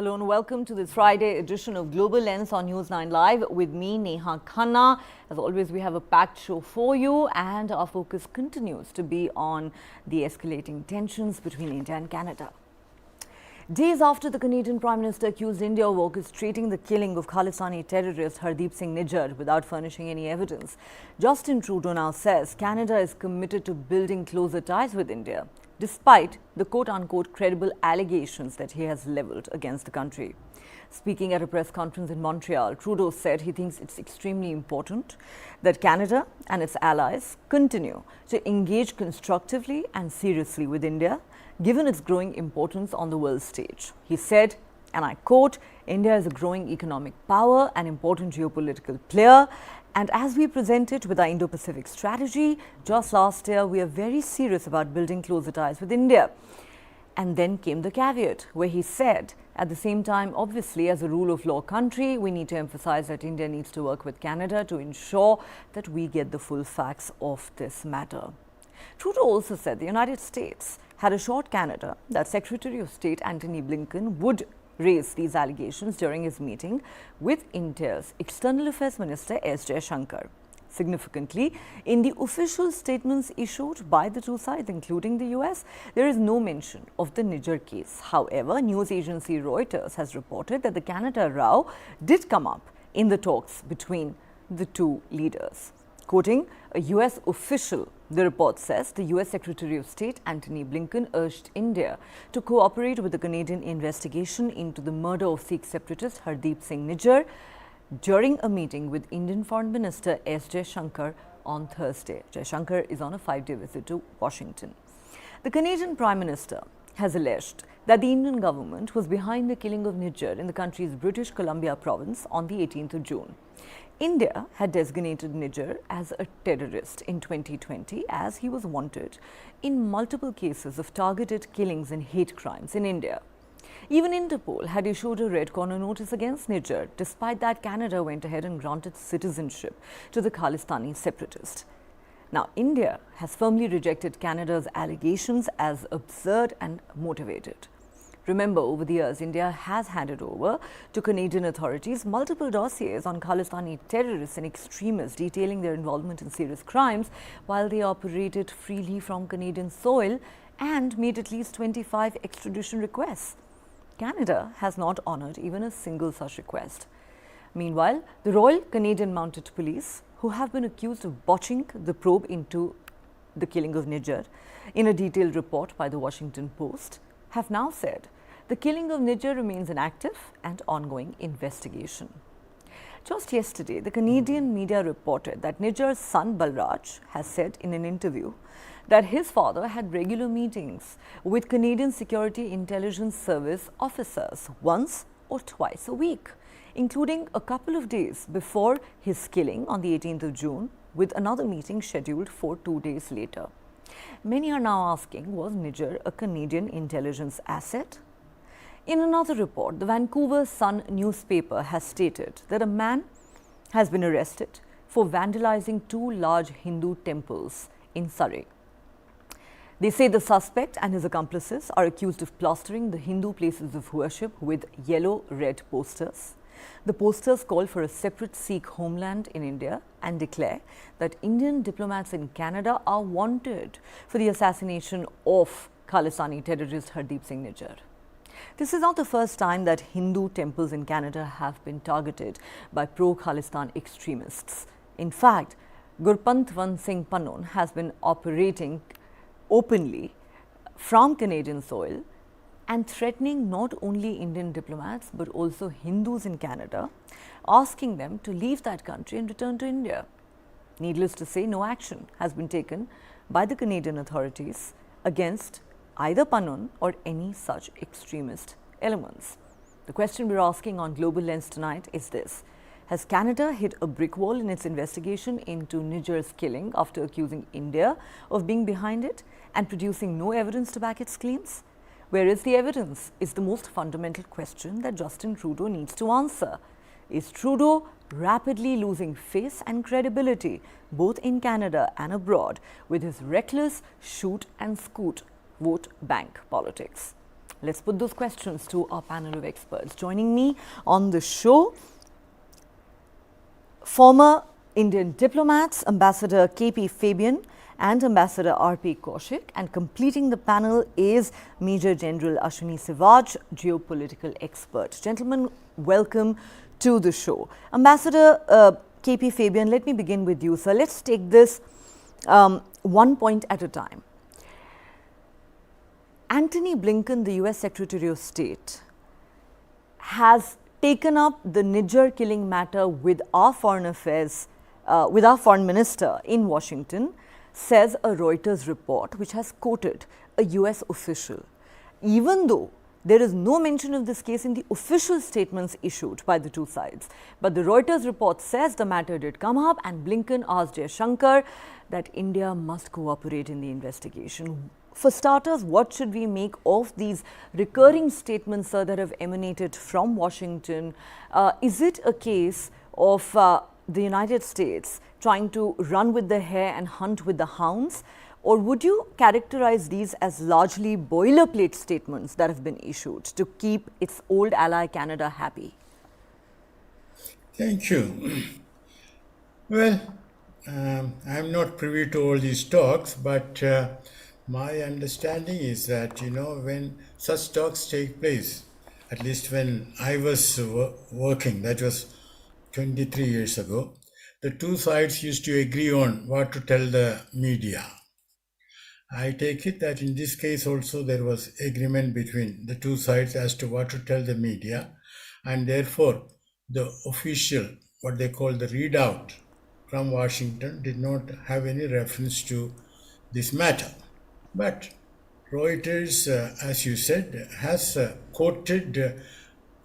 Hello and welcome to this Friday edition of Global Lens on News9 Live with me, Neha Khanna. As always, we have a packed show for you and our focus continues to be on the escalating tensions between India and Canada. Days after the Canadian Prime Minister accused India of orchestrating the killing of Khalistani terrorist Hardeep Singh Nijjar without furnishing any evidence, Justin Trudeau now says Canada is committed to building closer ties with India, despite the quote-unquote credible allegations that he has levelled against the country. Speaking at a press conference in Montreal, Trudeau said he thinks it's extremely important that Canada and its allies continue to engage constructively and seriously with India, given its growing importance on the world stage. He said, and I quote, "India is a growing economic power, an important geopolitical player, and as we presented with our Indo-Pacific strategy just last year, we are very serious about building closer ties with India." And then came the caveat, where he said, at the same time, obviously, as a rule of law country, we need to emphasize that India needs to work with Canada to ensure that we get the full facts of this matter. Trudeau also said the United States had assured Canada that Secretary of State Antony Blinken would raise these allegations during his meeting with India's External Affairs Minister S. Jaishankar. Significantly, in the official statements issued by the two sides, including the US, there is no mention of the Nijjar case. However, news agency Reuters has reported that the Canada row did come up in the talks between the two leaders. Quoting a US official, the report says the US Secretary of State Antony Blinken urged India to cooperate with the Canadian investigation into the murder of Sikh separatist Hardeep Singh Nijjar during a meeting with Indian Foreign Minister S. Jaishankar on Thursday. Jaishankar is on a 5-day visit to Washington. The Canadian Prime Minister has alleged that the Indian government was behind the killing of Nijjar in the country's British Columbia province on the 18th of June. India had designated Nijjar as a terrorist in 2020 as he was wanted in multiple cases of targeted killings and hate crimes in India. Even Interpol had issued a red corner notice against Nijjar. Despite that, Canada went ahead and granted citizenship to the Khalistani separatist. Now, India has firmly rejected Canada's allegations as absurd and motivated. Remember, over the years, India has handed over to Canadian authorities multiple dossiers on Khalistani terrorists and extremists detailing their involvement in serious crimes while they operated freely from Canadian soil and made at least 25 extradition requests. Canada has not honoured even a single such request. Meanwhile, the Royal Canadian Mounted Police, who have been accused of botching the probe into the killing of Nijjar in a detailed report by the Washington Post, have now said the killing of Nijjar remains an active and ongoing investigation. Just yesterday, the Canadian media reported that Nijjar's son Balraj has said in an interview that his father had regular meetings with Canadian Security Intelligence Service officers once or twice a week, including a couple of days before his killing on the 18th of June, with another meeting scheduled for 2 days later. Many are now asking, was Nijjar a Canadian intelligence asset? In another report, the Vancouver Sun newspaper has stated that a man has been arrested for vandalizing 2 large Hindu temples in Surrey. They say the suspect and his accomplices are accused of plastering the Hindu places of worship with yellow-red posters. The posters call for a separate Sikh homeland in India and declare that Indian diplomats in Canada are wanted for the assassination of Khalistani terrorist Hardeep Singh Nijjar. This is not the first time that Hindu temples in Canada have been targeted by pro-Khalistan extremists. In fact, Gurpantwan Singh Pannon has been operating openly from Canadian soil and threatening not only Indian diplomats but also Hindus in Canada, asking them to leave that country and return to India. Needless to say, no action has been taken by the Canadian authorities against either Pannon or any such extremist elements. The question we're asking on Global Lens tonight is this: has Canada hit a brick wall in its investigation into Nijjar's killing after accusing India of being behind it and producing no evidence to back its claims? Where is the evidence? Is the most fundamental question that Justin Trudeau needs to answer. Is Trudeau rapidly losing face and credibility both in Canada and abroad with his reckless shoot and scoot vote bank politics? Let's put those questions to our panel of experts. Joining me on the show, former Indian diplomats, Ambassador KP Fabian and Ambassador RP Kaushik, and completing the panel is Major General Ashwini Sivaj, geopolitical expert. Gentlemen, welcome to the show. Ambassador KP Fabian, let me begin with you, sir. Let's take this one point at a time. Antony Blinken, the US Secretary of State, has taken up the Nijjar killing matter with our foreign affairs, with our foreign minister in Washington, says a Reuters report which has quoted a US official. Even though there is no mention of this case in the official statements issued by the two sides. But the Reuters report says the matter did come up, and Blinken asked Jaishankar that India must cooperate in the investigation. For starters, what should we make of these recurring statements, sir, that have emanated from Washington? Is it a case of the United States trying to run with the hare and hunt with the hounds? Or would you characterize these as largely boilerplate statements that have been issued to keep its old ally Canada happy? Thank you. Well, I'm not privy to all these talks, but my understanding is that, when such talks take place, at least when I was working, that was 23 years ago, the two sides used to agree on what to tell the media. I take it that in this case also there was agreement between the two sides as to what to tell the media, and therefore the official, what they call the readout from Washington, did not have any reference to this matter. But Reuters, as you said, has quoted,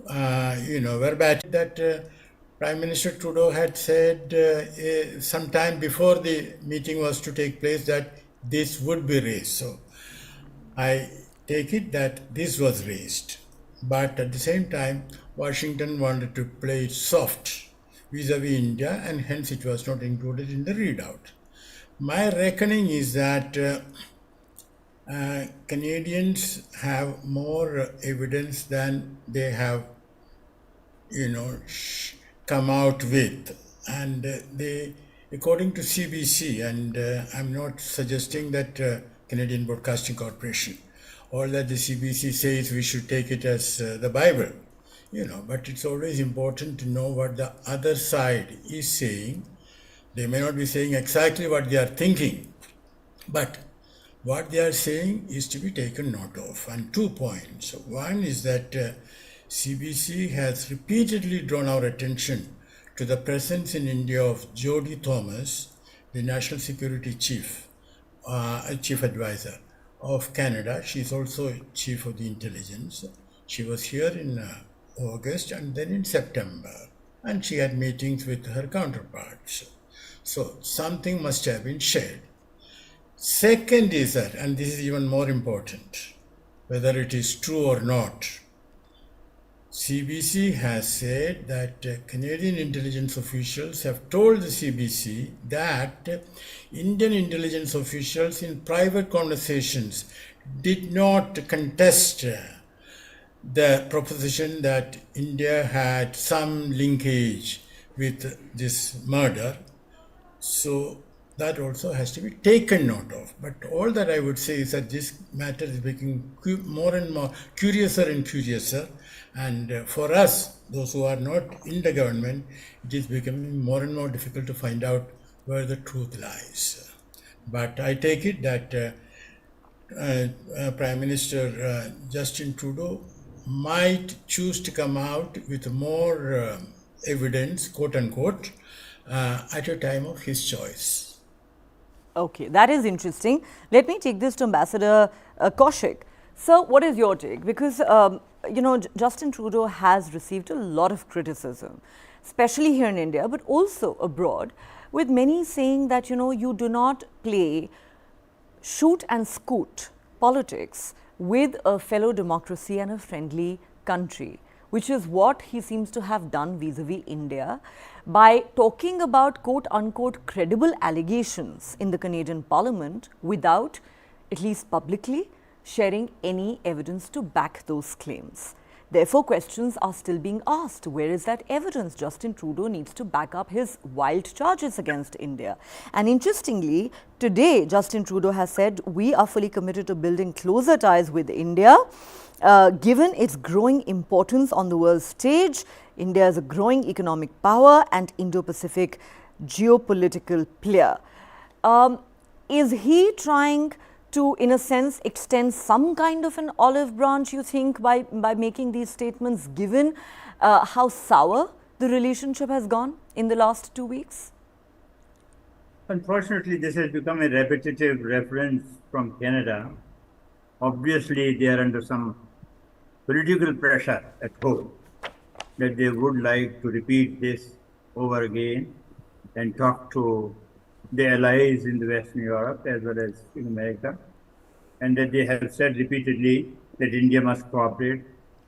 verbatim that Prime Minister Trudeau had said sometime before the meeting was to take place that this would be raised. So I take it that this was raised. But at the same time, Washington wanted to play it soft vis-a-vis India, and hence it was not included in the readout. My reckoning is that Canadians have more evidence than they have, come out with. And they, according to CBC, and I'm not suggesting that Canadian Broadcasting Corporation, or that the CBC says we should take it as the Bible, but it's always important to know what the other side is saying. They may not be saying exactly what they are thinking, but what they are saying is to be taken note of. And 2 points. One is that CBC has repeatedly drawn our attention to the presence in India of Jodie Thomas, the National Security Chief Advisor of Canada. She is also Chief of the Intelligence. She was here in August and then in September, and she had meetings with her counterparts. So something must have been shared. Second is that, and this is even more important, whether it is true or not, CBC has said that Canadian intelligence officials have told the CBC that Indian intelligence officials in private conversations did not contest the proposition that India had some linkage with this murder. So that also has to be taken note of. But all that I would say is that this matter is becoming more and more curiouser and curiouser. And for us, those who are not in the government, it is becoming more and more difficult to find out where the truth lies. But I take it that Prime Minister Justin Trudeau might choose to come out with more evidence, quote unquote, at a time of his choice. Okay, that is interesting. Let me take this to Ambassador Kaushik. Sir, what is your take? Because, Justin Trudeau has received a lot of criticism, especially here in India, but also abroad, with many saying that, you do not play shoot and scoot politics with a fellow democracy and a friendly country, which is what he seems to have done vis-a-vis India by talking about quote-unquote credible allegations in the Canadian Parliament without, at least publicly, sharing any evidence to back those claims. Therefore, questions are still being asked. Where is that evidence? Justin Trudeau needs to back up his wild charges against India. And interestingly, today, Justin Trudeau has said, we are fully committed to building closer ties with India. Given its growing importance on the world stage, India is a growing economic power and Indo-Pacific geopolitical player. Is he trying to, in a sense, extend some kind of an olive branch, you think, by making these statements, given how sour the relationship has gone in the last 2 weeks? Unfortunately, this has become a repetitive reference from Canada. Obviously, they are under some political pressure at home that they would like to repeat this over again and talk to the allies in the Western Europe as well as in America, and that they have said repeatedly that India must cooperate.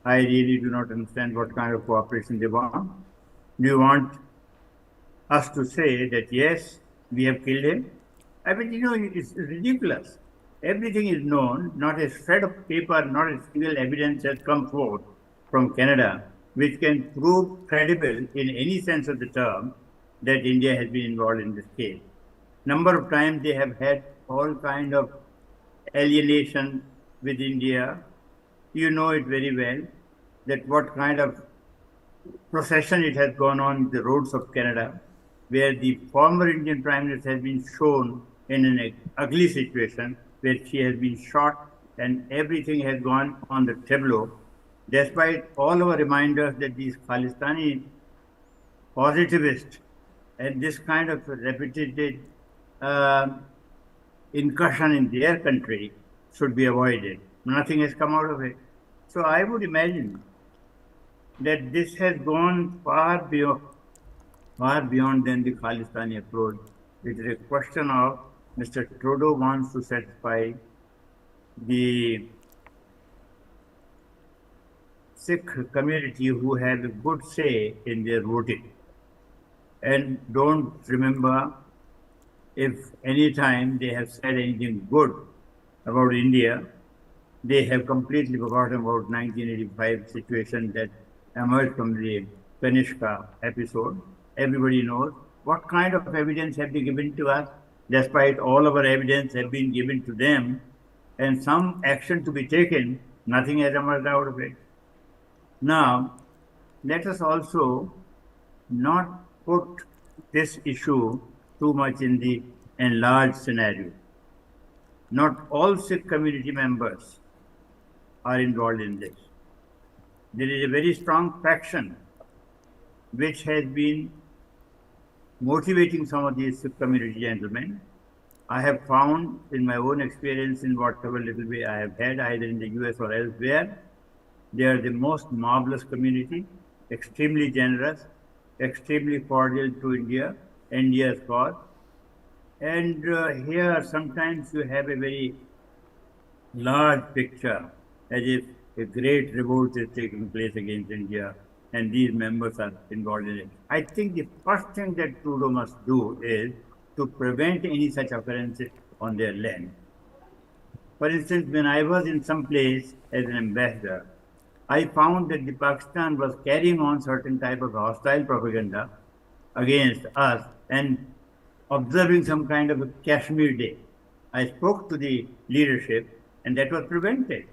I really do not understand what kind of cooperation they want. Do you want us to say that, yes, we have killed him? I mean, it's ridiculous. Everything is known, not a shred of paper, not a single evidence has come forth from Canada which can prove credible in any sense of the term that India has been involved in this case. Number of times they have had all kind of alienation with India. You know it very well that what kind of procession it has gone on the roads of Canada, where the former Indian Prime Minister has been shown in an ugly situation where she has been shot and everything has gone on the tableau, despite all our reminders that these Khalistani positivists and this kind of repeated incursion in their country should be avoided. Nothing has come out of it. So I would imagine that this has gone far beyond than the Khalistani approach. It is a question of Mr. Trudeau wants to satisfy the Sikh community who have a good say in their voting and don't remember if any time they have said anything good about India. They have completely forgotten about 1985 situation that emerged from the Kanishka episode. Everybody knows what kind of evidence have they given to us, despite all our evidence have been given to them, and some action to be taken, nothing has emerged out of it. Now, let us also not put this issue too much in the enlarged scenario. Not all Sikh community members are involved in this. There is a very strong faction which has been motivating some of these Sikh community gentlemen. I have found in my own experience in whatever little way I have had, either in the US or elsewhere, they are the most marvelous community, extremely generous, extremely cordial to India, India's cause. And here sometimes you have a very large picture, as if a great revolt is taking place against India and these members are involved in it. I think the first thing that Trudeau must do is to prevent any such occurrences on their land. For instance, when I was in some place as an ambassador, I found that the Pakistan was carrying on certain type of hostile propaganda against us and observing some kind of a Kashmir Day. I spoke to the leadership and that was prevented.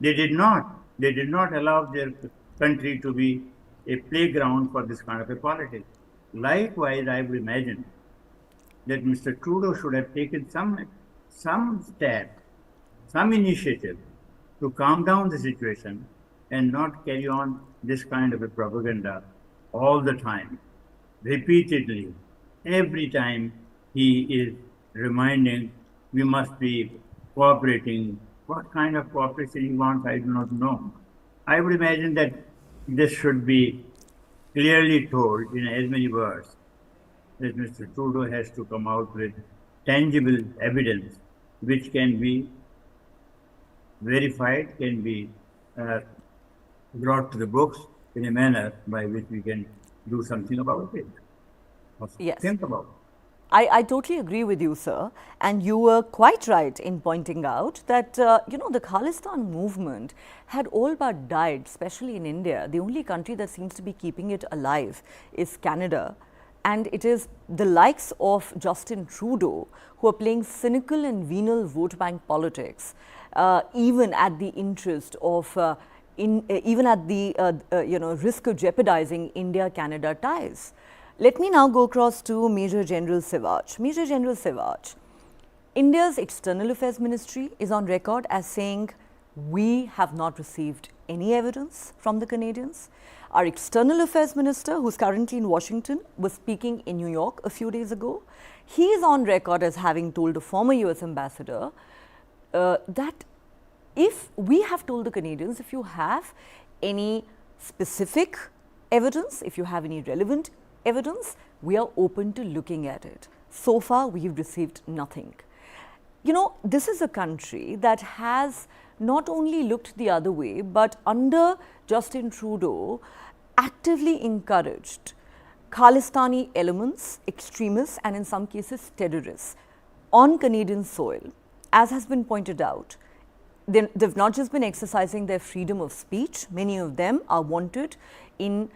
They did not allow their country to be a playground for this kind of a politics. Likewise, I would imagine that Mr. Trudeau should have taken some step, some initiative to calm down the situation and not carry on this kind of a propaganda all the time, repeatedly. Every time he is reminding we must be cooperating. What kind of cooperation he wants, I do not know. I would imagine that this should be clearly told in as many words that Mr. Trudeau has to come out with tangible evidence which can be verified, can be brought to the books in a manner by which we can do something about it. Yes. Think about it. I totally agree with you, sir. And you were quite right in pointing out that, the Khalistan movement had all but died, especially in India. The only country that seems to be keeping it alive is Canada. And it is the likes of Justin Trudeau who are playing cynical and venal vote bank politics, even at the interest of, even at the risk of jeopardizing India-Canada ties. Let me now go across to Major General Sivaj. Major General Sivaj, India's External Affairs Ministry is on record as saying we have not received any evidence from the Canadians. Our External Affairs Minister, who's currently in Washington, was speaking in New York a few days ago. He is on record as having told a former US ambassador that if we have told the Canadians, if you have any specific evidence, if you have any relevant evidence, we are open to looking at it. So far, we've received nothing. This is a country that has not only looked the other way, but under Justin Trudeau, actively encouraged Khalistani elements, extremists, and in some cases terrorists on Canadian soil. As has been pointed out, they've not just been exercising their freedom of speech, many of them are wanted in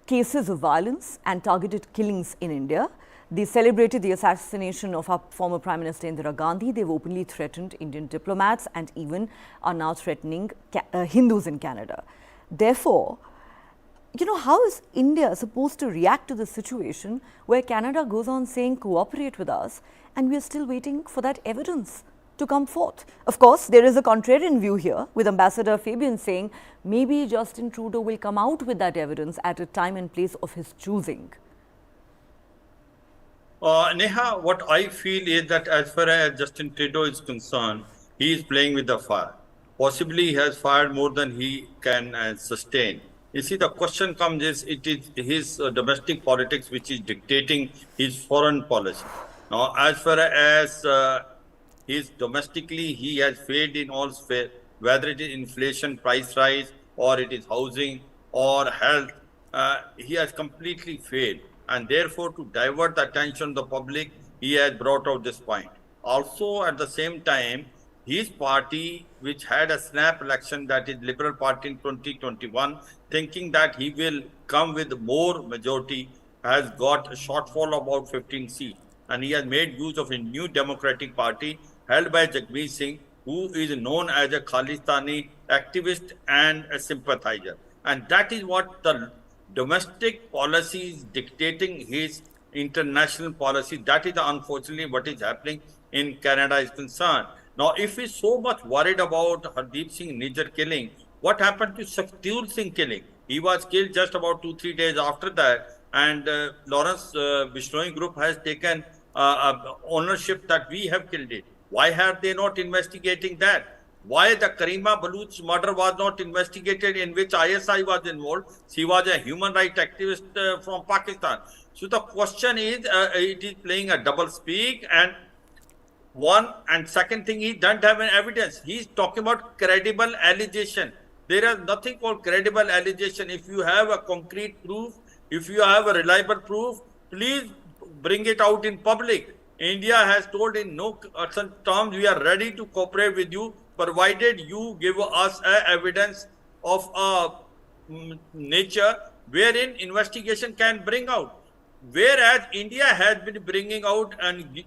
cases of violence and targeted killings in India. They celebrated the assassination of our former Prime Minister Indira Gandhi. They've openly threatened Indian diplomats and even are now threatening Hindus in Canada. Therefore, how is India supposed to react to the situation where Canada goes on saying cooperate with us and we are still waiting for that evidence to come forth? Of course, there is a contrarian view here with Ambassador Fabian saying maybe Justin Trudeau will come out with that evidence at a time and place of his choosing. Neha, what I feel is that as far as Justin Trudeau is concerned, he is playing with the fire. Possibly he has fired more than he can sustain. You see, the question comes is, it is his domestic politics which is dictating his foreign policy. Now, as far as domestically, he has failed in all spheres, whether it is inflation, price rise, or it is housing or health, he has completely failed. And therefore, to divert the attention of the public, he has brought out this point. Also, at the same time, his party, which had a snap election, that is Liberal Party in 2021, thinking that he will come with more majority, has got a shortfall of about 15 seats. And he has made use of a new Democratic Party held by Jagmeet Singh, who is known as a Khalistani activist and a sympathizer. And that is what the domestic policy is dictating his international policy. That is unfortunately what is happening in Canada is concerned. Now, if he's so much worried about Hardeep Singh Nijjar killing, what happened to Sukhdev Singh killing? He was killed just about 2-3 days after that. And Lawrence Bishnoi Group has taken ownership that we have killed it. Why have they not investigating that? Why the Karima Baluch murder was not investigated, in which ISI was involved? She was a human rights activist from Pakistan. So the question is, it is playing a double speak, and one and second thing, he doesn't have an evidence. He's talking about credible allegation. There is nothing called credible allegation. If you have a concrete proof, if you have a reliable proof, please bring it out in public. India has told in no certain terms, we are ready to cooperate with you, provided you give us evidence of a nature wherein investigation can bring out. Whereas India has been bringing out and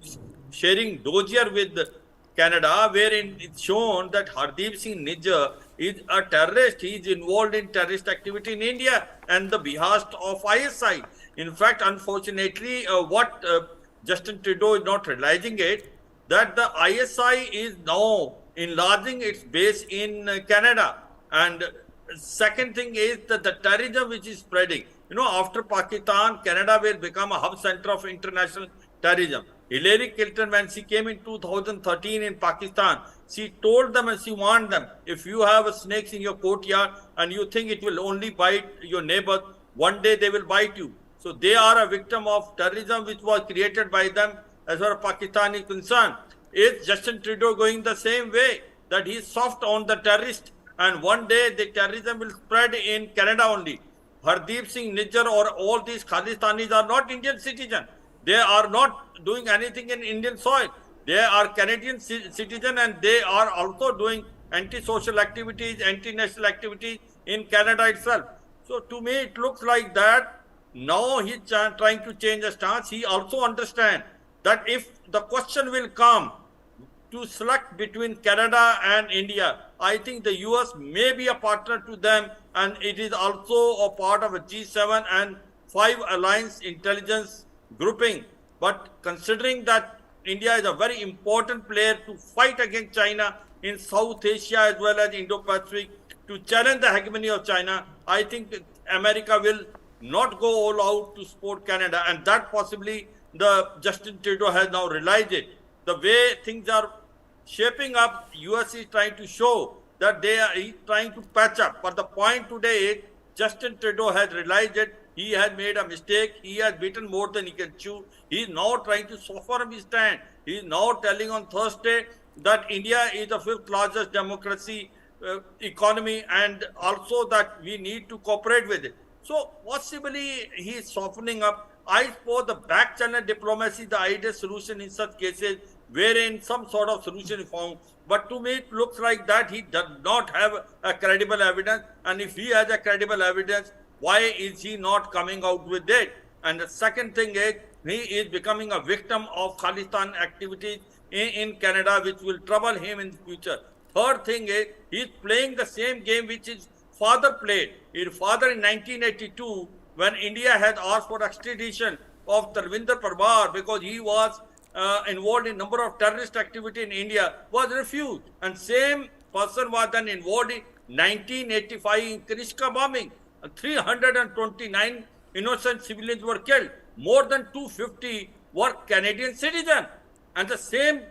sharing dossier with Canada, wherein it's shown that Hardeep Singh Nijjar is a terrorist. He is involved in terrorist activity in India and the behest of ISI. In fact, unfortunately, what Justin Trudeau is not realizing it, that the ISI is now enlarging its base in Canada. And second thing is that the terrorism which is spreading. After Pakistan, Canada will become a hub center of international terrorism. Hillary Clinton, when she came in 2013 in Pakistan, she told them and she warned them, if you have snakes in your courtyard and you think it will only bite your neighbor, one day they will bite you. So they are a victim of terrorism which was created by them as far as Pakistan is concerned. Is Justin Trudeau going the same way, that he is soft on the terrorist, and one day the terrorism will spread in Canada only? Hardeep Singh Nijjar or all these Khalistanis are not Indian citizens. They are not doing anything in Indian soil. They are Canadian citizen, and they are also doing anti-social activities, anti-national activities in Canada itself. So to me, it looks like that now he's trying to change the stance. He also understands that if the question will come to select between Canada and India, I think the US may be a partner to them, and it is also a part of a G7 and 5 alliance intelligence grouping. But considering that India is a very important player to fight against China in South Asia as well as Indo-Pacific, to challenge the hegemony of China, I think America will not go all out to support Canada, and that possibly the Justin Trudeau has now realized it. The way things are shaping up, US is trying to show that they are trying to patch up. But the point today is Justin Trudeau has realized that he has made a mistake. He has beaten more than he can chew. He is now trying to soften his stand. He is now telling on Thursday that India is the fifth largest democracy economy, and also that we need to cooperate with it. So possibly he is softening up. I suppose the back channel diplomacy, the ideal solution in such cases, wherein some sort of solution is found. But to me, it looks like that he does not have a credible evidence. And if he has a credible evidence, why is he not coming out with it? And the second thing is, he is becoming a victim of Khalistan activities in Canada, which will trouble him in the future. Third thing is, he is playing the same game which his father played. His father in 1982, when India had asked for extradition of Tarvinder Parbar because he was involved in a number of terrorist activity in India, was refused. And same person was then involved in 1985 in Kanishka bombing. 329 innocent civilians were killed. More than 250 were Canadian citizens. And the same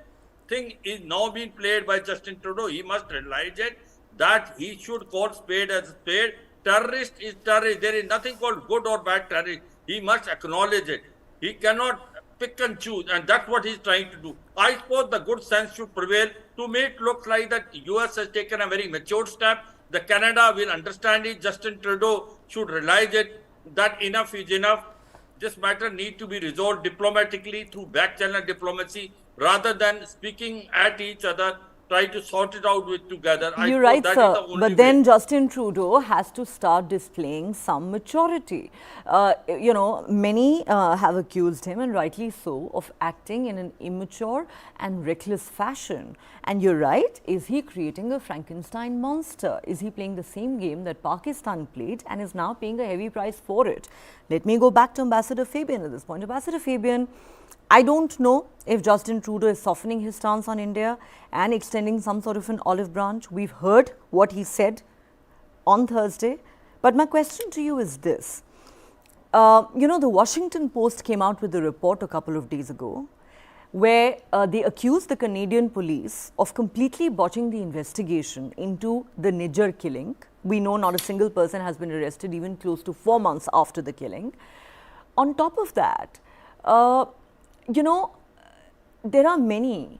thing is now being played by Justin Trudeau. He must realize it, that he should call spade as spade. Terrorist is terrorist. There is nothing called good or bad terrorist. He must acknowledge it. He cannot pick and choose, and that's what he's trying to do. I suppose the good sense should prevail. To me, it looks like that US has taken a very mature step. The Canada will understand it. Justin Trudeau should realize it, that enough is enough. This matter needs to be resolved diplomatically through back channel diplomacy, rather than speaking at each other. Try to sort it out with together. You're right, sir. But then Justin Trudeau has to start displaying some maturity. Many have accused him, and rightly so, of acting in an immature and reckless fashion. And you're right, is he creating a Frankenstein monster? Is he playing the same game that Pakistan played and is now paying a heavy price for it? Let me go back to Ambassador Fabian at this point. Ambassador Fabian, I don't know if Justin Trudeau is softening his stance on India and extending some sort of an olive branch. We've heard what he said on Thursday. But my question to you is this. The Washington Post came out with a report a couple of days ago where they accused the Canadian police of completely botching the investigation into the Nijjar killing. We know not a single person has been arrested even close to 4 months after the killing. On top of that, there are many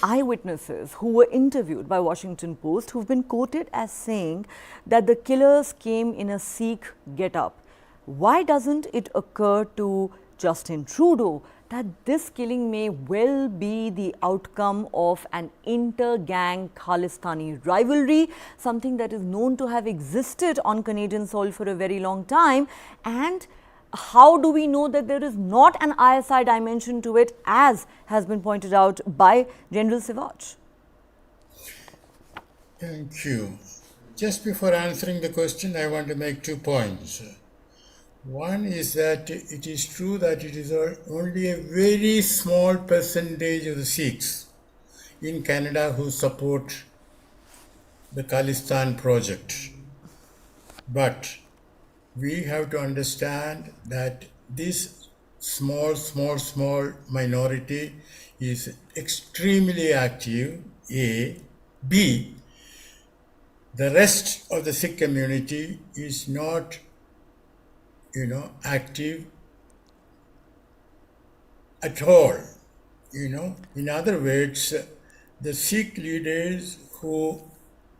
eyewitnesses who were interviewed by Washington Post who've been quoted as saying that the killers came in a Sikh get-up. Why doesn't it occur to Justin Trudeau that this killing may well be the outcome of an inter-gang Khalistani rivalry, something that is known to have existed on Canadian soil for a very long time? And how do we know that there is not an ISI dimension to it, as has been pointed out by General Sivach? Thank you. Just before answering the question, I want to make 2 points. One is that it is true that it is only a very small percentage of the Sikhs in Canada who support the Khalistan project. But we have to understand that this small minority is extremely active, A. B. The rest of the Sikh community is not, active at all. In other words, the Sikh leaders who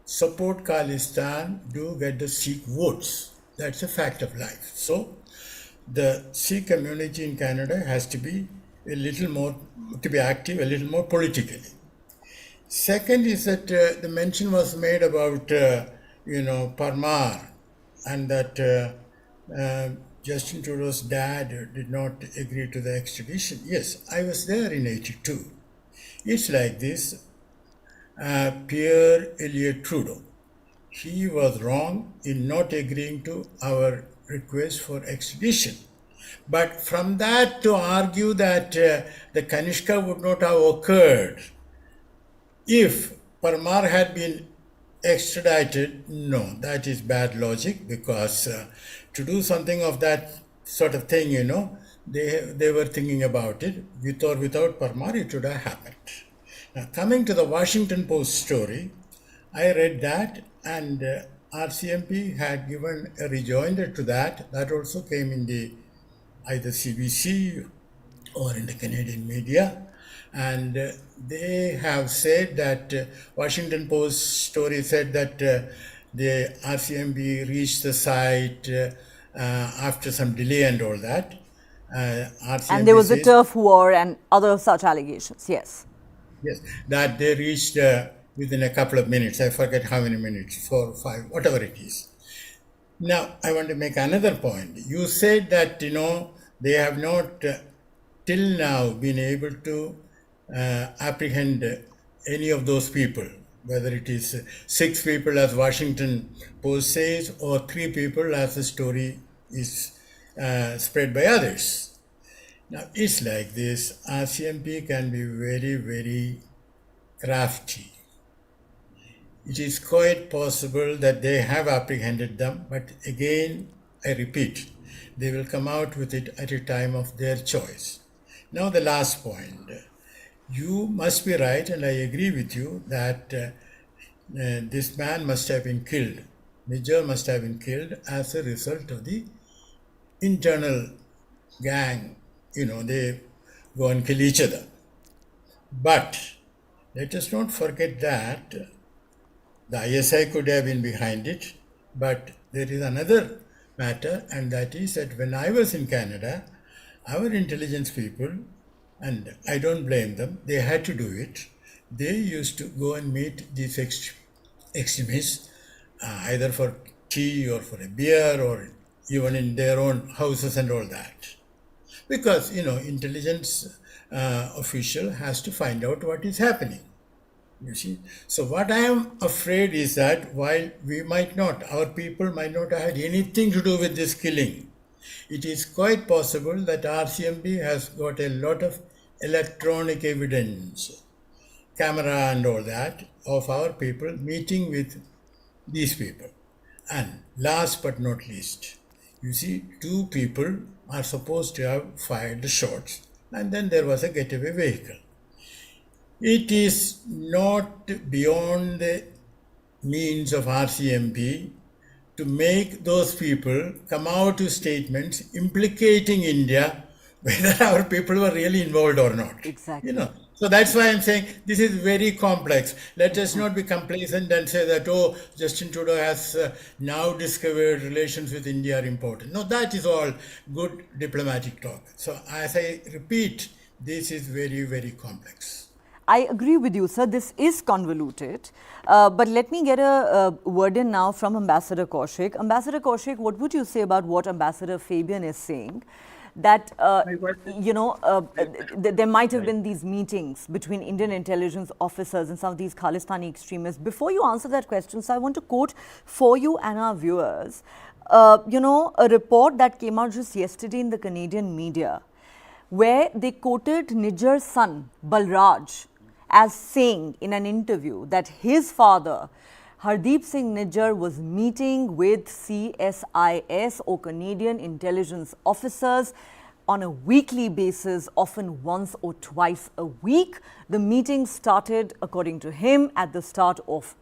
support Khalistan do get the Sikh votes. That's a fact of life. So the Sikh community in Canada has to be a little more, to be active, a little more politically. Second is that the mention was made about, Parmar, and that Justin Trudeau's dad did not agree to the extradition. Yes, I was there in 82. It's like this. Pierre Elliott Trudeau, he was wrong in not agreeing to our request for extradition. But from that to argue that the Kanishka would not have occurred if Parmar had been extradited, no, that is bad logic, because to do something of that sort of thing, they were thinking about it. With or without Parmar, it would have happened. Now, coming to the Washington Post story, I read that, and RCMP had given a rejoinder to that. That also came in the either CBC or in the Canadian media. And they have said that Washington Post story said that the RCMP reached the site after some delay and all that. RCMP and there was a turf war and other such allegations, yes. Yes, that they reached within a couple of minutes. I forget how many minutes, 4 or 5, whatever it is. Now, I want to make another point. You said that, they have not till now been able to apprehend any of those people, whether it is 6 people as Washington Post says, or 3 people as the story is spread by others. Now, it's like this. RCMP can be very, very crafty. It is quite possible that they have apprehended them, but again, I repeat, they will come out with it at a time of their choice. Now, the last point. You must be right, and I agree with you, that this man must have been killed. Nijjar must have been killed as a result of the internal gang. They go and kill each other. But let us not forget that the ISI could have been behind it, but there is another matter, and that is that when I was in Canada, our intelligence people, and I don't blame them, they had to do it. They used to go and meet these extremists, either for tea or for a beer or even in their own houses and all that. Because, intelligence official has to find out what is happening. You see? So what I am afraid is that while our people might not have had anything to do with this killing, it is quite possible that RCMP has got a lot of electronic evidence, camera and all that, of our people meeting with these people. And last but not least, you see, 2 people are supposed to have fired the shots, and then there was a getaway vehicle. It is not beyond the means of RCMP to make those people come out with statements implicating India, whether our people were really involved or not. Exactly. So that's why I'm saying this is very complex. Let us not be complacent and say that, Justin Trudeau has now discovered relations with India are important. No, that is all good diplomatic talk. So as I repeat, this is very, very complex. I agree with you, sir. This is convoluted. But let me get a word in now from Ambassador Kaushik. Ambassador Kaushik, what would you say about what Ambassador Fabian is saying? That, there might have been these meetings between Indian intelligence officers and some of these Khalistani extremists. Before you answer that question, so I want to quote for you and our viewers, a report that came out just yesterday in the Canadian media, where they quoted Nijjar's son, Balraj, as saying in an interview that his father, Hardeep Singh Nijjar, was meeting with CSIS or Canadian intelligence officers on a weekly basis, often once or twice a week. The meeting started, according to him, at the start of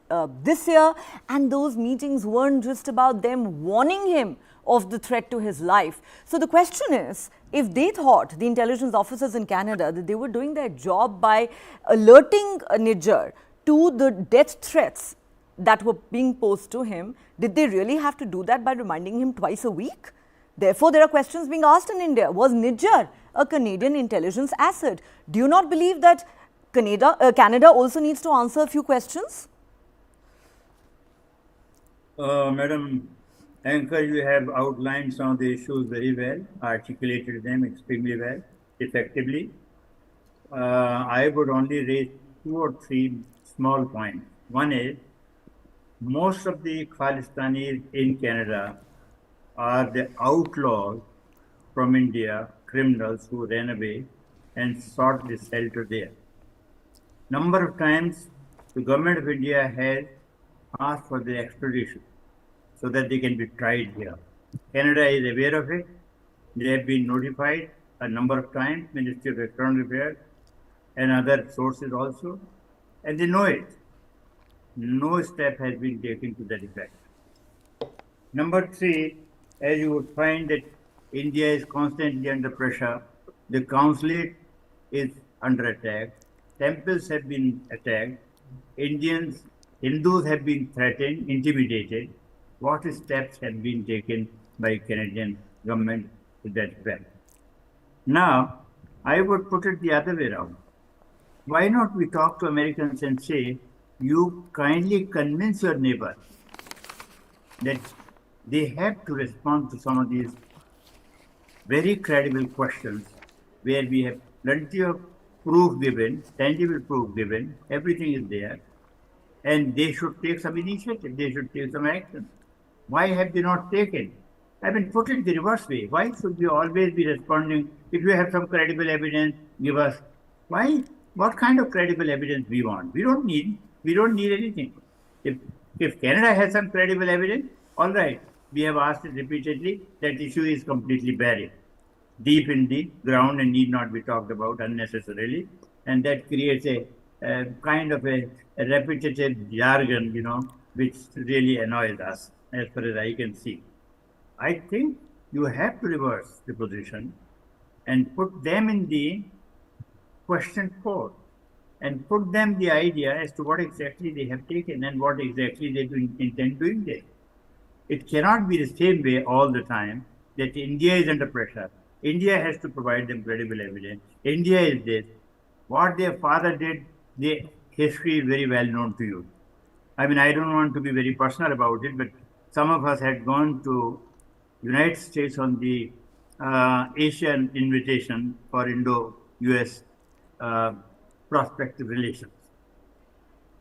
this year, and those meetings weren't just about them warning him of the threat to his life. So the question is, if they thought, the intelligence officers in Canada, that they were doing their job by alerting Nijjar to the death threats that were being posed to him, did they really have to do that by reminding him twice a week? Therefore, there are questions being asked in India. Was Nijjar a Canadian intelligence asset? Do you not believe that Canada also needs to answer a few questions? Madam Anchor, you have outlined some of the issues very well, articulated them extremely well, effectively. I would only raise 2 or 3 small points. One is, most of the Khalistanis in Canada are the outlaws from India, criminals who ran away and sought the shelter there. Number of times the government of India has asked for their extradition so that they can be tried here. Canada is aware of it. They have been notified a number of times, Ministry of External Affairs and other sources also, and they know it. No step has been taken to that effect. Number 3, as you would find that India is constantly under pressure, the consulate is under attack, temples have been attacked, Hindus have been threatened, intimidated. What steps have been taken by Canadian government to that effect? Now, I would put it the other way around. Why not we talk to Americans and say, you kindly convince your neighbor that they have to respond to some of these very credible questions where we have plenty of proof given, tangible proof given, everything is there, and they should take some initiative, they should take some action. Why have they not taken? I mean, put it the reverse way. Why should we always be responding? If you have some credible evidence, give us. Why? What kind of credible evidence we want? We don't need anything. If Canada has some credible evidence, all right. We have asked it repeatedly. That issue is completely buried, deep in the ground, and need not be talked about unnecessarily. And that creates a kind of a repetitive jargon, which really annoys us, as far as I can see. I think you have to reverse the position and put them in the question court and put them the idea as to what exactly they have taken and what exactly they intend doing there. It cannot be the same way all the time that India is under pressure. India has to provide them credible evidence. India is this. What their father did, the history is very well known to you. I mean, I don't want to be very personal about it, but some of us had gone to United States on the Asian invitation for Indo-US prospective relations.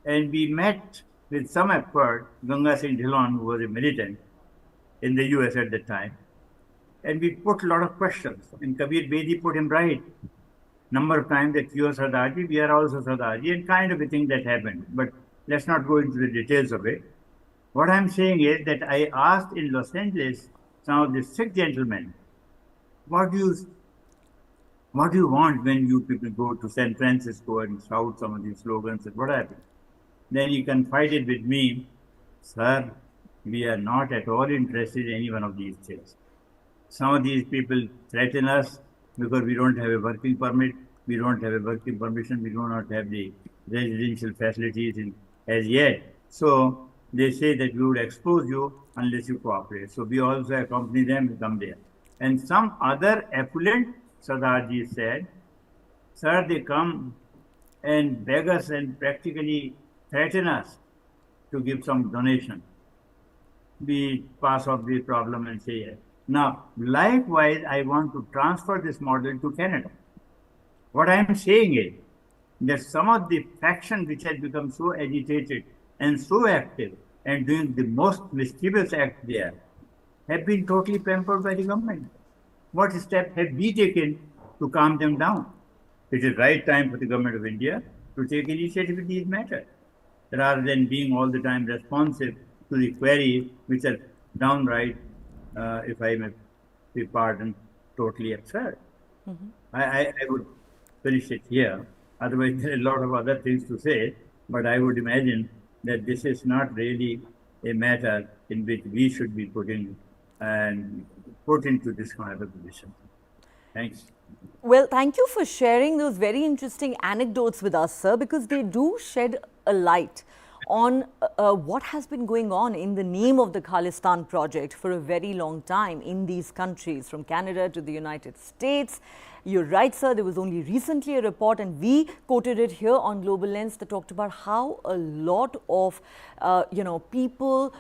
And we met with some effort Ganga Singh Dhillon, who was a militant in the US at the time. And we put a lot of questions. And Kabir Bedi put him right. Number of times that you are Sardarji, we are also Sardarji, and kind of a thing that happened. But let's not go into the details of it. What I'm saying is that I asked in Los Angeles some of the Sikh gentlemen, what do you want when you people go to San Francisco and shout some of these slogans and what happened? Then he confided with me, sir, we are not at all interested in any one of these things. Some of these people threaten us because we don't have a working permit, we don't have a working permission, we do not have the residential facilities as yet. So they say that we would expose you unless you cooperate. So we also accompany them and come there. And some other affluent Sardarji said, sir, they come and beg us and practically threaten us to give some donation. We pass off the problem and say yes. Now, likewise, I want to transfer this model to Canada. What I am saying is that some of the factions which have become so agitated and so active and doing the most mischievous act there have been totally pampered by the government. What step have we taken to calm them down? It is right time for the government of India to take initiative in these matters, rather than being all the time responsive to the queries which are downright, if I may be pardoned, totally absurd. Mm-hmm. I would finish it here. Otherwise, there are a lot of other things to say, but I would imagine that this is not really a matter in which we should be put into this kind of position. Thanks. Well, thank you for sharing those very interesting anecdotes with us, sir, because they do shed a light on what has been going on in the name of the Khalistan project for a very long time in these countries, from Canada to the United States. You're right, sir. There was only recently a report, and we quoted it here on Global Lens, that talked about how a lot of people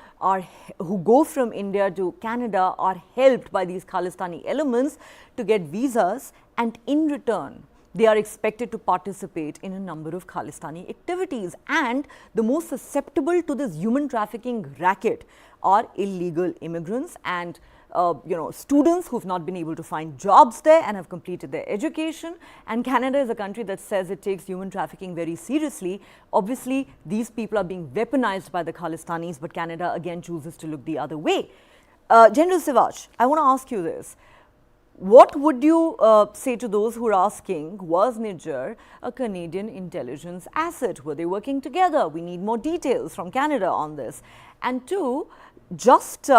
who go from India to Canada are helped by these Khalistani elements to get visas, and in return they are expected to participate in a number of Khalistani activities. And the most susceptible to this human trafficking racket are illegal immigrants and students who've not been able to find jobs there and have completed their education. And Canada is a country that says it takes human trafficking very seriously. Obviously, these people are being weaponized by the Khalistanis, but Canada again chooses to look the other way. General Sivaj, I want to ask you this. What would you say to those who are asking, was Nijjar a Canadian intelligence asset? Were they working together? We need more details from Canada on this. And two, just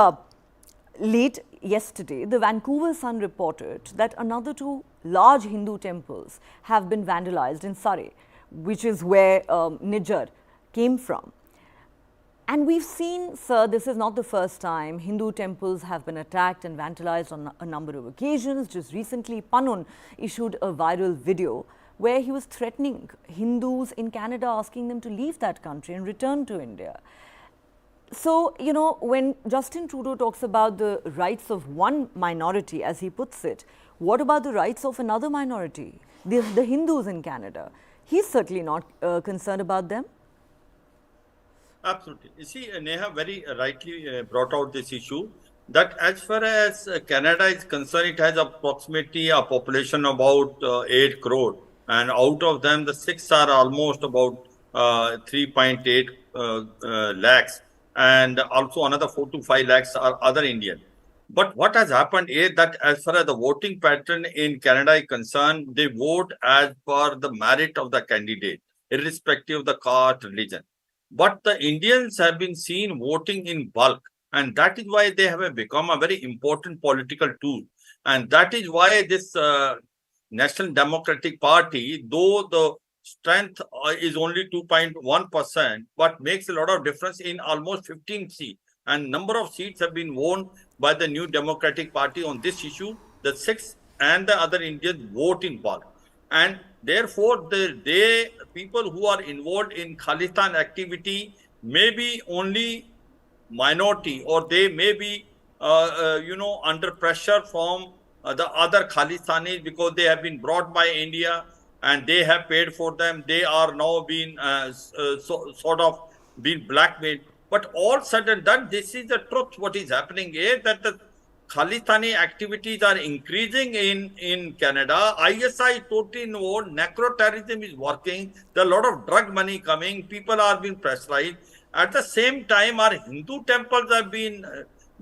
late yesterday, the Vancouver Sun reported that another 2 large Hindu temples have been vandalized in Surrey, which is where Nijjar came from. And we've seen, sir, this is not the first time Hindu temples have been attacked and vandalized on a number of occasions. Just recently, Panun issued a viral video where he was threatening Hindus in Canada, asking them to leave that country and return to India. So, when Justin Trudeau talks about the rights of one minority, as he puts it, what about the rights of another minority, the Hindus in Canada? He's certainly not concerned about them. Absolutely. You see, Neha very rightly brought out this issue that as far as Canada is concerned, it has approximately a population about 8 crore. And out of them, the 6 are almost about 3.8 lakhs. And also another 4 to 5 lakhs are other Indian. But what has happened is that as far as the voting pattern in Canada is concerned, they vote as per the merit of the candidate, irrespective of the caste, religion. But the Indians have been seen voting in bulk, and that is why they have become a very important political tool. And that is why this National Democratic Party, though the strength is only 2.1%, but makes a lot of difference in almost 15 seats. And number of seats have been won by the New Democratic Party on this issue. The 6 and the other Indians vote in bulk. And therefore, the people who are involved in Khalistan activity may be only minority, or they may be, under pressure from the other Khalistanis because they have been brought by India and they have paid for them. They are now being sort of being blackmailed. But all said and done, this is the truth. What is happening is that the Khalistani activities are increasing in Canada. ISI is totally involved. Necro-terrorism is working. There are a lot of drug money coming. People are being pressurized. At the same time, our Hindu temples have been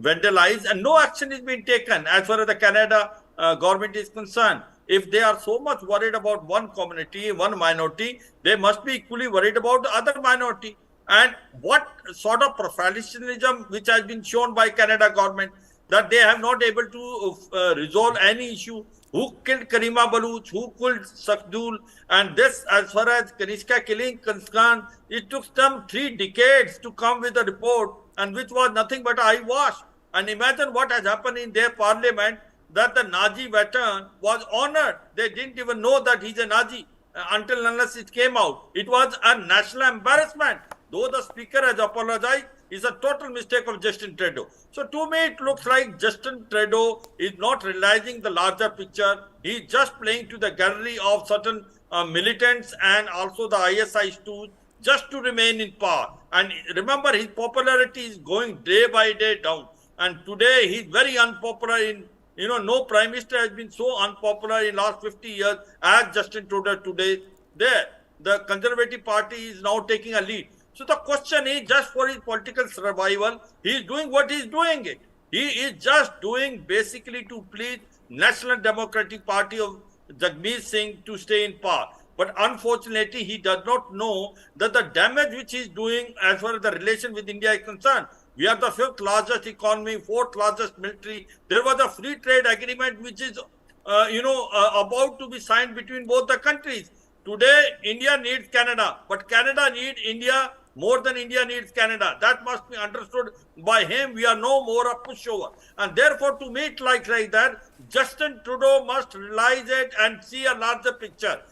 vandalized and no action is being taken as far as the Canada government is concerned. If they are so much worried about one community, one minority, they must be equally worried about the other minority. And what sort of professionalism which has been shown by Canada government, that they have not able to resolve any issue. Who killed Karima Baluch? Who killed Sakdul? And this, as far as Kanishka killing concerned, it took them 3 decades to come with a report, and which was nothing but eyewash. And imagine what has happened in their parliament, that the Nazi veteran was honored. They didn't even know that he's a Nazi until unless it came out. It was a national embarrassment. Though the speaker has apologized, it's a total mistake of Justin Trudeau. So to me, it looks like Justin Trudeau is not realizing the larger picture. He's just playing to the gallery of certain militants and also the ISI too, just to remain in power. And remember, his popularity is going day by day down. And today, he's very unpopular in, no Prime Minister has been so unpopular in last 50 years as Justin Trudeau today. There, the Conservative Party is now taking a lead. So the question is, just for his political survival, he is doing what he is doing it. He is just doing basically to please National Democratic Party of Jagmeet Singh to stay in power. But unfortunately, he does not know that the damage which he is doing as far as the relation with India is concerned. We are the 5th largest economy, 4th largest military. There was a free trade agreement which is, about to be signed between both the countries. Today, India needs Canada, but Canada needs India more than India needs Canada. That must be understood by him. We are no more a pushover. And therefore, to meet like that, Justin Trudeau must realize it and see a larger picture.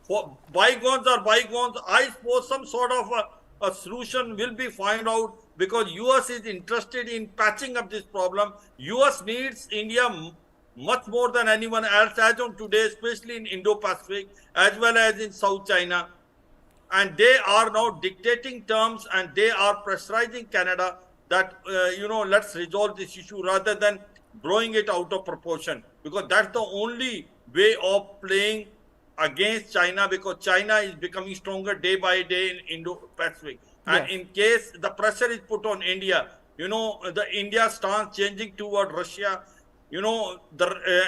For bygones are bygones. I suppose some sort of a solution will be found out, because US is interested in patching up this problem. US needs India much more than anyone else as on today, especially in Indo-Pacific as well as in South China. And they are now dictating terms, and they are pressurizing Canada that, let's resolve this issue rather than blowing it out of proportion, because that's the only way of playing against China, because China is becoming stronger day by day in Indo-Pacific. And in case the pressure is put on India, the India stance changing toward Russia,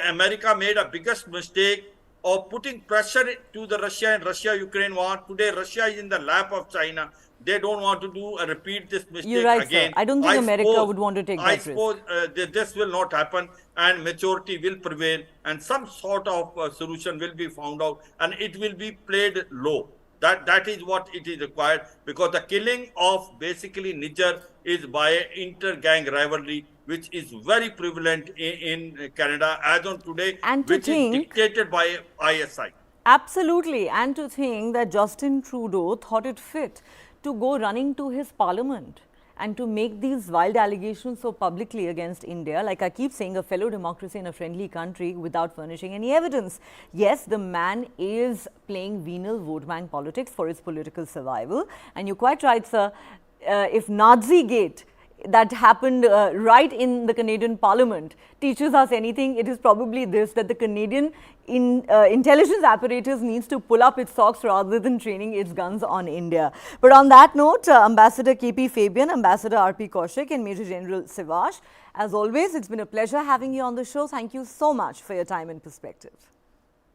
America made a biggest mistake of putting pressure to the Russia and Russia-Ukraine war. Today, Russia is in the lap of China. They don't want to repeat this mistake You're right, again. sir. I don't think America would want to take that risk. I suppose this will not happen, and maturity will prevail, and some sort of solution will be found out, and it will be played low. That is what it is required, because the killing of basically Nijjar is by inter-gang rivalry, which is very prevalent in Canada as on today, and which is dictated by ISI. Absolutely. And to think that Justin Trudeau thought it fit to go running to his parliament and to make these wild allegations so publicly against India, like I keep saying, a fellow democracy in a friendly country, without furnishing any evidence. Yes, the man is playing venal vote bank politics for his political survival. And you're quite right, sir. If Nazigate that happened right in the Canadian Parliament teaches us anything, it is probably this, that the Canadian intelligence apparatus needs to pull up its socks rather than training its guns on India. But on that note, Ambassador KP Fabian, Ambassador RP Kaushik and Major General Sivash, as always, it's been a pleasure having you on the show. Thank you so much for your time and perspective.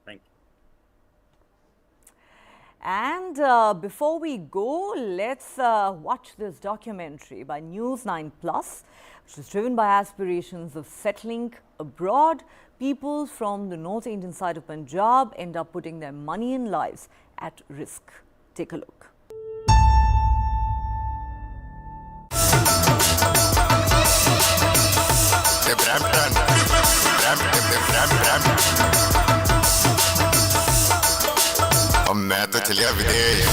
Thank you. And before we go, let's watch this documentary by News9 Plus, which is driven by aspirations of settling abroad. People from the North Indian side of Punjab end up putting their money and lives at risk. Take a look. मैं तो चलिया विदेश